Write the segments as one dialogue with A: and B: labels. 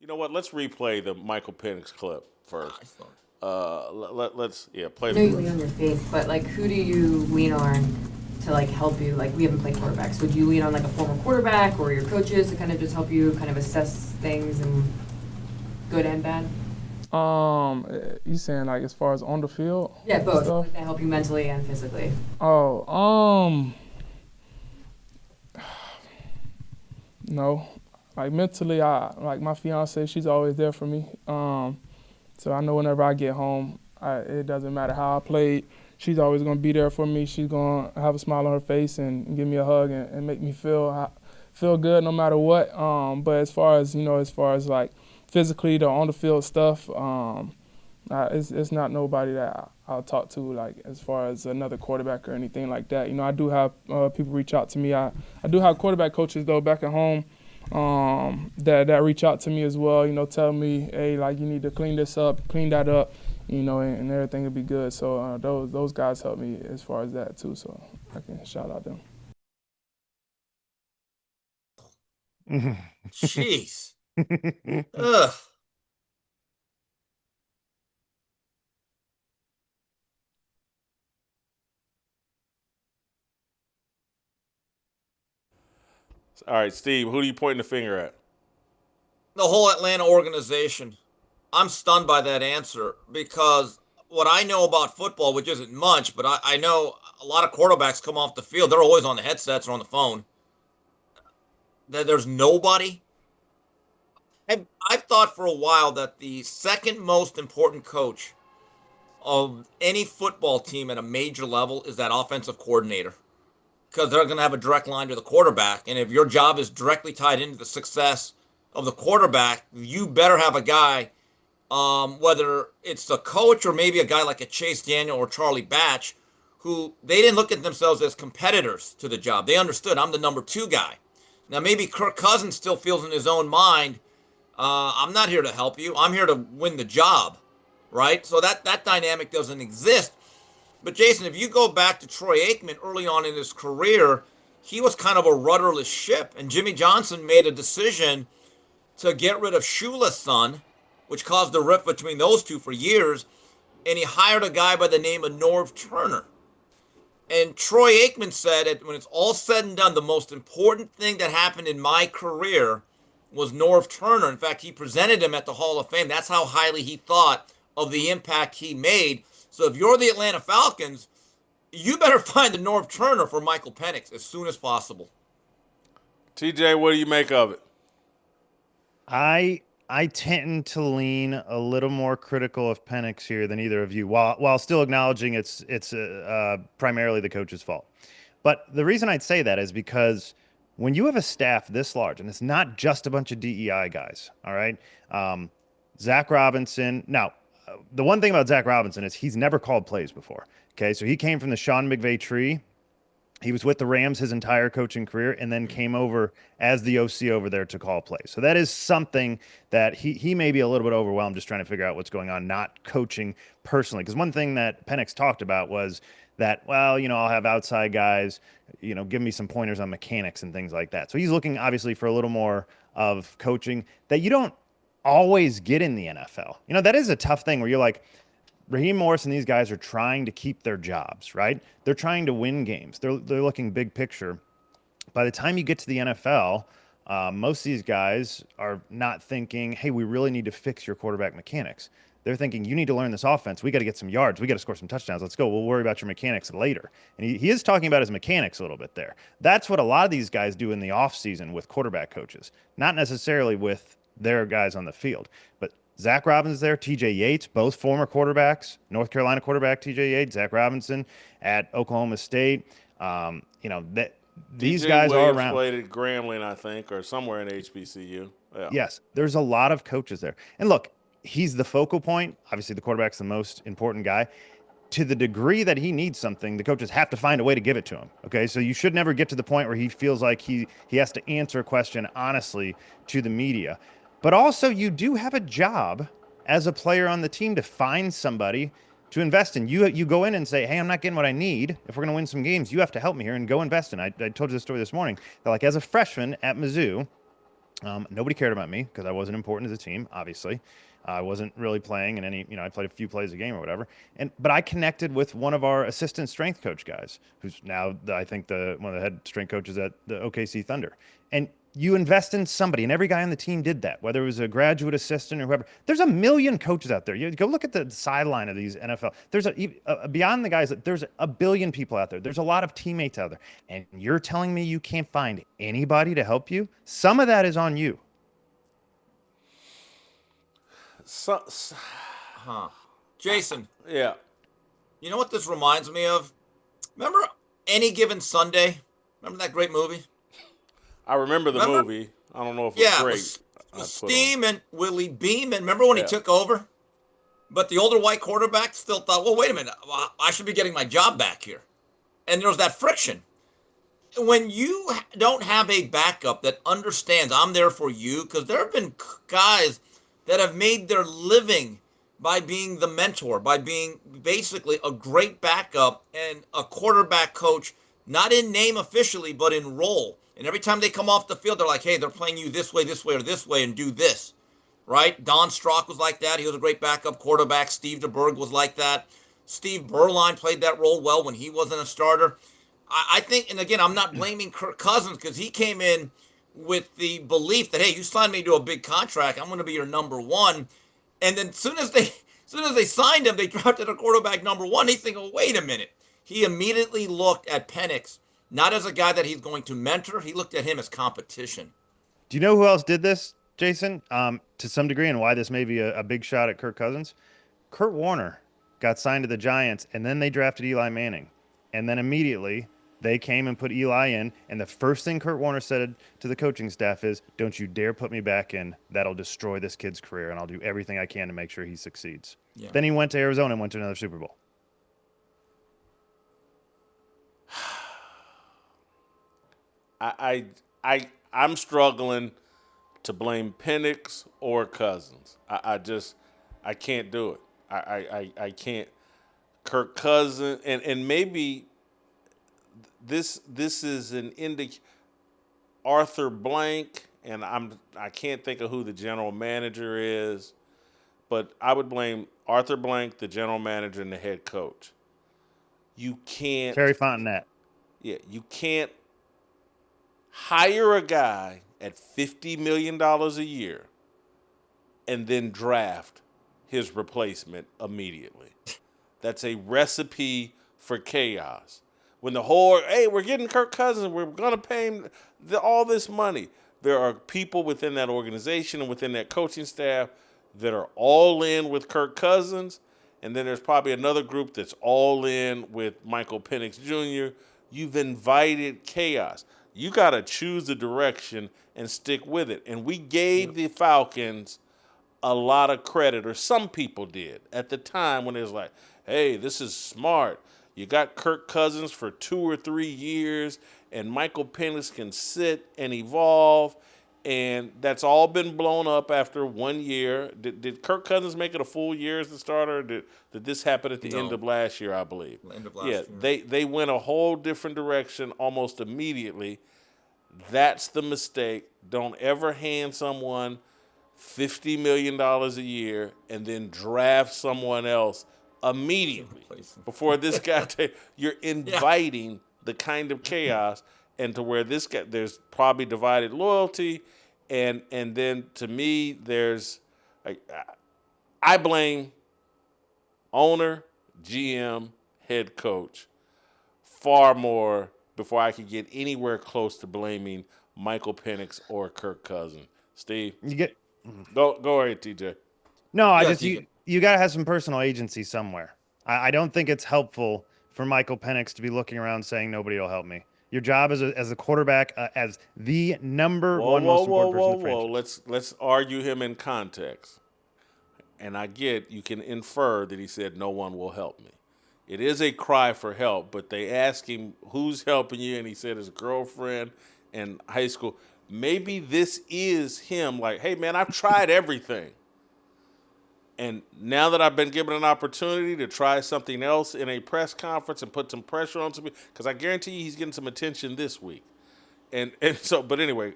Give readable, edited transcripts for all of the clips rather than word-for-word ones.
A: know what? Let's replay the Michael Penix clip first. Let's play
B: I
A: the
B: know you
A: clip.
B: lean on your faith, but like, who do you lean on to like help you? Like, we haven't played quarterbacks. Would you lean on like a former quarterback or your coaches to kind of just help you kind of assess things and good and bad?
C: You saying like as far as on the field
B: Yeah, both.
C: stuff?
B: Like, that help you mentally and physically.
C: Oh, no. Like mentally, I like my fiance. She's always there for me. So I know whenever I get home, it doesn't matter how I played. She's always gonna be there for me. She's gonna have a smile on her face and give me a hug and make me feel good no matter what. But as far as like physically the on the field stuff, it's not nobody that I'll talk to like as far as another quarterback or anything like that. I do have people reach out to me. I do have quarterback coaches though back at home that reach out to me as well. Tell me, hey, like you need to clean this up, clean that up, and everything will be good. So those guys help me as far as that too. So I can shout out them.
D: Jeez. Ugh.
A: All right, Steve, who are you pointing the finger at?
D: The whole Atlanta organization. I'm stunned by that answer because what I know about football, which isn't much, but I know a lot of quarterbacks come off the field. They're always on the headsets or on the phone. There's nobody. I've thought for a while that the second most important coach of any football team at a major level is that offensive coordinator because they're going to have a direct line to the quarterback. And if your job is directly tied into the success of the quarterback, you better have a guy, whether it's the coach or maybe a guy like a Chase Daniel or Charlie Batch, who they didn't look at themselves as competitors to the job. They understood I'm the number two guy. Now, maybe Kirk Cousins still feels in his own mind, I'm not here to help you. I'm here to win the job, right? So that dynamic doesn't exist. But Jason, if you go back to Troy Aikman early on in his career, he was kind of a rudderless ship, and Jimmy Johnson made a decision to get rid of Shula's son, which caused a rift between those two for years, and he hired a guy by the name of Norv Turner. And Troy Aikman said that when it's all said and done, the most important thing that happened in my career was Norv Turner. In fact, he presented him at the Hall of Fame. That's how highly he thought of the impact he made. So if you're the Atlanta Falcons, you better find the Norv Turner for Michael Penix as soon as possible.
A: TJ, what do you make of it?
E: I tend to lean a little more critical of Penix here than either of you, while still acknowledging it's primarily the coach's fault. But the reason I'd say that is because when you have a staff this large, and it's not just a bunch of DEI guys, all right? Zach Robinson. Now, the one thing about Zach Robinson is he's never called plays before. Okay, so he came from the Sean McVay tree. He was with the Rams his entire coaching career and then came over as the OC over there to call plays. So that is something that he may be a little bit overwhelmed just trying to figure out what's going on, not coaching personally. Because one thing that Penix talked about was that, well, I'll have outside guys, give me some pointers on mechanics and things like that. So he's looking obviously for a little more of coaching that you don't always get in the NFL. That is a tough thing where you're like, Raheem Morris and these guys are trying to keep their jobs, right? They're trying to win games. They're looking big picture. By the time you get to the NFL, most of these guys are not thinking, hey, we really need to fix your quarterback mechanics. They're thinking, you need to learn this offense. We got to get some yards. We got to score some touchdowns. Let's go. We'll worry about your mechanics later. And he is talking about his mechanics a little bit there. That's what a lot of these guys do in the offseason with quarterback coaches, not necessarily with their guys on the field. But Zach Robinson's there, TJ Yates, both former quarterbacks, North Carolina quarterback TJ Yates, Zach Robinson at Oklahoma State. These guys are around.
A: Played at Grambling, I think, or somewhere in HBCU. Yeah.
E: Yes, there's a lot of coaches there. And look, he's the focal point. Obviously, the quarterback's the most important guy. To the degree that he needs something, the coaches have to find a way to give it to him. Okay, so you should never get to the point where he feels like he has to answer a question honestly to the media. But also, you do have a job as a player on the team to find somebody to invest in. You go in and say, hey, I'm not getting what I need. If we're going to win some games, you have to help me here and go invest in. I told you this story this morning. That like as a freshman at Mizzou, Nobody cared about me because I wasn't important to the team, obviously. I wasn't really playing in any, I played a few plays a game or whatever. But I connected with one of our assistant strength coach guys, who's now I think one of the head strength coaches at the OKC Thunder. And you invest in somebody, and every guy on the team did that, whether it was a graduate assistant or whoever. There's a million coaches out there. You go look at the sideline of these NFL. There's beyond the guys, there's a billion people out there. There's a lot of teammates out there. And you're telling me you can't find anybody to help you? Some of that is on you.
D: Jason,
A: Yeah.
D: you know what this reminds me of? Remember Any Given Sunday? Remember that great movie?
A: I remember the movie. I don't know if it's great.
D: With Steam and Willie Beeman. Remember when he took over? But the older white quarterback still thought, well, wait a minute. I should be getting my job back here. And there was that friction. When you don't have a backup that understands I'm there for you, because there have been guys that have made their living by being the mentor, by being basically a great backup and a quarterback coach, not in name officially, but in role. And every time they come off the field, they're like, hey, they're playing you this way, or this way, and do this, right? Don Strock was like that. He was a great backup quarterback. Steve DeBerg was like that. Steve Berline played that role well when he wasn't a starter. I think, and again, I'm not blaming Kirk Cousins because he came in with the belief that, hey, you signed me to a big contract, I'm going to be your number one. And then as soon as they signed him, they drafted a quarterback number one. He's thinking, oh, wait a minute. He immediately looked at Penix not as a guy that he's going to mentor. He looked at him as competition.
E: Do you know who else did this, Jason, to some degree, and why this may be a big shot at Kirk Cousins? Kurt Warner got signed to the Giants, and then they drafted Eli Manning. And then immediately they came and put Eli in, and the first thing Kurt Warner said to the coaching staff is, don't you dare put me back in. That'll destroy this kid's career, and I'll do everything I can to make sure he succeeds. Yeah. Then he went to Arizona and went to another Super Bowl.
A: I'm struggling to blame Penix or Cousins. I can't do it. I can't. Kirk Cousins and maybe this is an Arthur Blank, and I can't think of who the general manager is, but I would blame Arthur Blank, the general manager, and the head coach. You can't.
E: Terry Fontenette.
A: Yeah, you can't hire a guy at $50 million a year and then draft his replacement immediately. That's a recipe for chaos. When hey, we're getting Kirk Cousins, we're going to pay him all this money. There are people within that organization and within that coaching staff that are all in with Kirk Cousins, and then there's probably another group that's all in with Michael Penix Jr. You've invited chaos. You got to choose the direction and stick with it. And we gave the Falcons a lot of credit, or some people did, at the time when it was like, hey, this is smart. You got Kirk Cousins for 2 or 3 years, and Michael Penix can sit and evolve, and that's all been blown up after 1 year. Did Kirk Cousins make it a full year as the starter? Did this happen at the end of last year, I believe?
D: End of last year.
A: They went a whole different direction almost immediately. That's the mistake. Don't ever hand someone $50 million a year and then draft someone else immediately before this guy. You're inviting the kind of chaos, and to where this guy, there's probably divided loyalty, and then to me there's, I blame owner, GM, head coach far more before I could get anywhere close to blaming Michael Penix or Kirk Cousins. Steve, go ahead, TJ.
E: No, you got to have some personal agency somewhere. I don't think it's helpful for Michael Penix to be looking around saying nobody will help me. Your job as a quarterback, as the number one most important person in the franchise.
A: Let's argue him in context. And I get you can infer that he said no one will help me. It is a cry for help, but they ask him who's helping you, and he said his girlfriend in high school. Maybe this is him like, hey, man, I've tried everything. And now that I've been given an opportunity to try something else in a press conference and put some pressure on me, because I guarantee you he's getting some attention this week. And so, but anyway,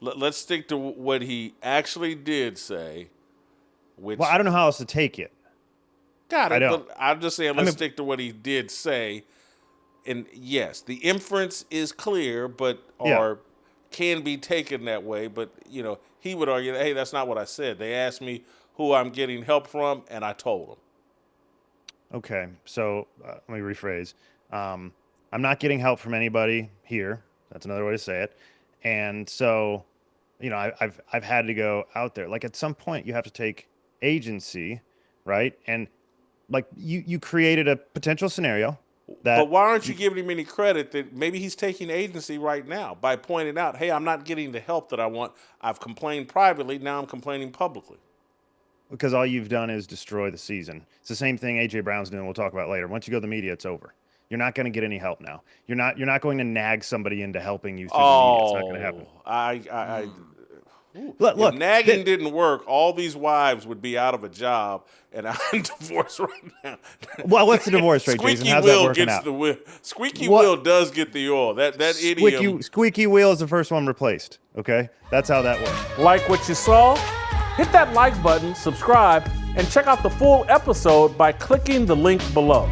A: let's stick to what he actually did say. Which,
E: Well, I don't know how else to take it.
A: got it.
E: I don't.
A: But I'm just saying, let's stick to what he did say. And yes, the inference is clear, but can be taken that way. But he would argue, hey, that's not what I said. They asked me who I'm getting help from, and I told them.
E: Okay, so let me rephrase. I'm not getting help from anybody here. That's another way to say it. And so, I've had to go out there. Like at some point, you have to take agency, right? And like you created a potential scenario.
A: But why aren't you giving him any credit that maybe he's taking agency right now by pointing out, hey, I'm not getting the help that I want. I've complained privately. Now I'm complaining publicly.
E: Because all you've done is destroy the season. It's the same thing A.J. Brown's doing. We'll talk about later. Once you go to the media, it's over. You're not going to get any help now. You're not going to nag somebody into helping you through the media. It's not going to happen.
A: Look, if nagging didn't work, all these wives would be out of a job, and I'm divorced right now.
E: Well, what's the divorce rate, Jason? How's that working out?
A: Squeaky wheel does get the oil. That idiom.
E: Squeaky wheel is the first one replaced. Okay, that's how that works.
F: Like what you saw? Hit that like button, subscribe, and check out the full episode by clicking the link below.